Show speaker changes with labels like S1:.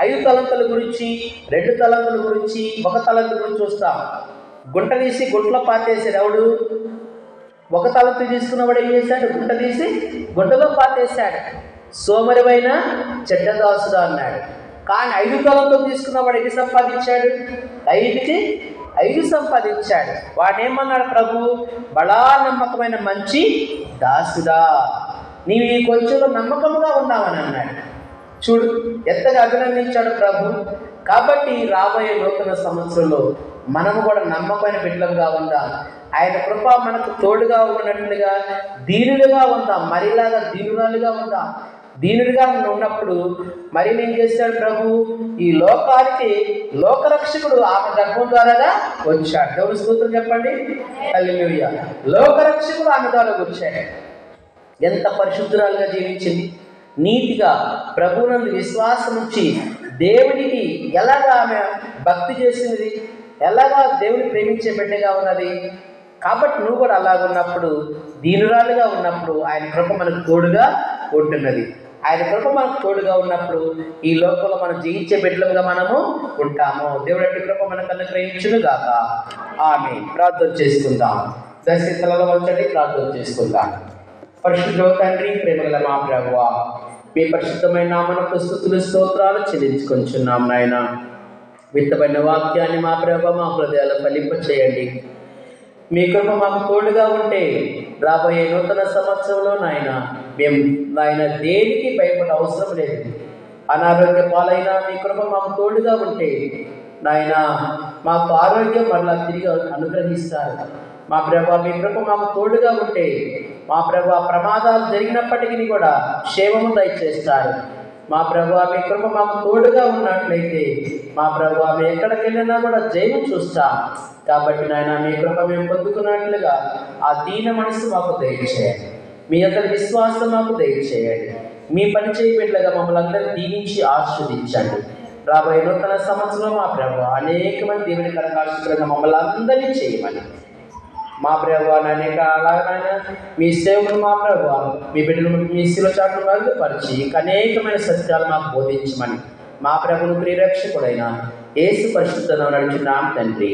S1: 5 తలంతుల గురించి, 2 తలంతుల గురించి, 1 తలంతు గురించి చూస్తాం. గుంట తీసి గుంటలో పాతేశాడు ఎవడు? 1 తలంతు తీసుకున్నవాడు ఏం చేశాడు? గుంట తీసి గుంటలో పాతేశాడు. సోమరివైన చెడ్డదాసుడు అన్నాడు. కానీ 5 తలంతులు తీసుకున్నవాడు ఎన్ని సంపాదించాడు? 5కి 5 సంపాదించాడు. వాడేమన్నాడు ప్రభు? బడా నమ్మకమైన మంచి దాసుడా, నీవు ఈ కొంచెంలో నమ్మకముగా ఉన్నావని అన్నాడు. చూడు ఎంతగా అభినందించాడు ప్రభు. కాబట్టి రాబోయే నూతన సంవత్సరంలో మనము కూడా నమ్మకమైన బిడ్డలుగా ఉందాం. ఆయన కృప మనకు తోడుగా ఉన్నట్లుగా దీనులుగా ఉందాం. మరిలాగా దీనురాలుగా ఉందాం. దీనుడిగా ఉన్నప్పుడు మరి ఏం చేశాడు ప్రభు? ఈ లోకానికి లోకరక్షకుడు ఆమె గర్భం ద్వారాగా వచ్చాడు. దేవుని స్తోత్రం చెప్పండి. హల్లెలూయా. లోకరక్షకుడు ఆమె ద్వారా వచ్చాడు. ఎంత పరిశుద్ధురాలుగా జీవించింది, నీతిగా ప్రభువునందు విశ్వాసం ఉంచి దేవునికి ఎలాగా ఆమె భక్తి చేసినది, ఎలాగా దేవుని ప్రేమించే బిడ్డగా ఉన్నది. కాబట్టి నువ్వు కూడా అలాగున్నప్పుడు, దీనురాలుగా ఉన్నప్పుడు ఆయన కృప మనకు తోడుగా ఉంటున్నది. ఆయన కృప మనకు తోడుగా ఉన్నప్పుడు ఈ లోకంలో మనం జయించే బిడ్డలుగా మనము ఉంటాము. దేవుడి కృప మనకు అనుగ్రహించును గాక. ఆమేన్. ప్రార్థన చేసుకుందాం. దయచేసి వచ్చండి, ప్రార్థన చేసుకుందాం. పరిశుద్ధ తండ్రి, ప్రేమగల మా ప్రభువా, మీ పరిశుద్ధమైన నామమునకు స్తుతులు స్తోత్రాలు చెల్లించుకొంచున్నాం నాయన. విత్తబడిన వాక్యాన్ని మా ప్రభు మా హృదయాలు ఫలింప చేయండి. మీ కృప మాకు తోడుగా ఉంటే రాబోయే నూతన సంవత్సరంలో నాయన మేము నాయన దేనికి భయపడే అవసరం లేదు. అనారోగ్య పాలైనా మీ కృప మాకు తోడుగా ఉంటే నాయన మాకు ఆరోగ్యం మరలా తిరిగి అనుగ్రహిస్తారు. మా ప్రభు మీ కృప మాకు తోడుగా ఉంటే మా ప్రభు ప్రమాదాలు జరిగినప్పటికీ కూడా క్షేమము దయచేస్తారు. మా ప్రభు మీ కృప మాకు తోడుగా ఉన్నట్లయితే మా ప్రభు మేము ఎక్కడికి వెళ్ళినా కూడా జయము చూస్తాం. కాబట్టి నాయన మీ కృప మేము పొందుకున్నట్లుగా ఆ దీన మనసు మాకు దయచేయండి. మీ అందరి విశ్వాసం మాకు దయచేయండి. మీ పని చేయబిడ్డలుగా మమ్మల్ని అందరినీ దీవించి ఆశీర్వదించండి. రాబోయే నూతన సంవత్సరంలో మా ప్రభు అనేక మంది దేవుని కరకాశులుగా మమ్మల్ని అందరినీ చేయమని మా ప్రభు అనేక అలాగైనా మీ సేవకులు మా ప్రభు మీ బిడ్డలు మీ శిలో చాటును మరుగుపరిచి అనేకమైన సత్యాలు మాకు బోధించమని మా ప్రభును ప్రియరక్షకుడైన యేసు పరిశుద్ధ నామమున నడుచున్నాం తండ్రి.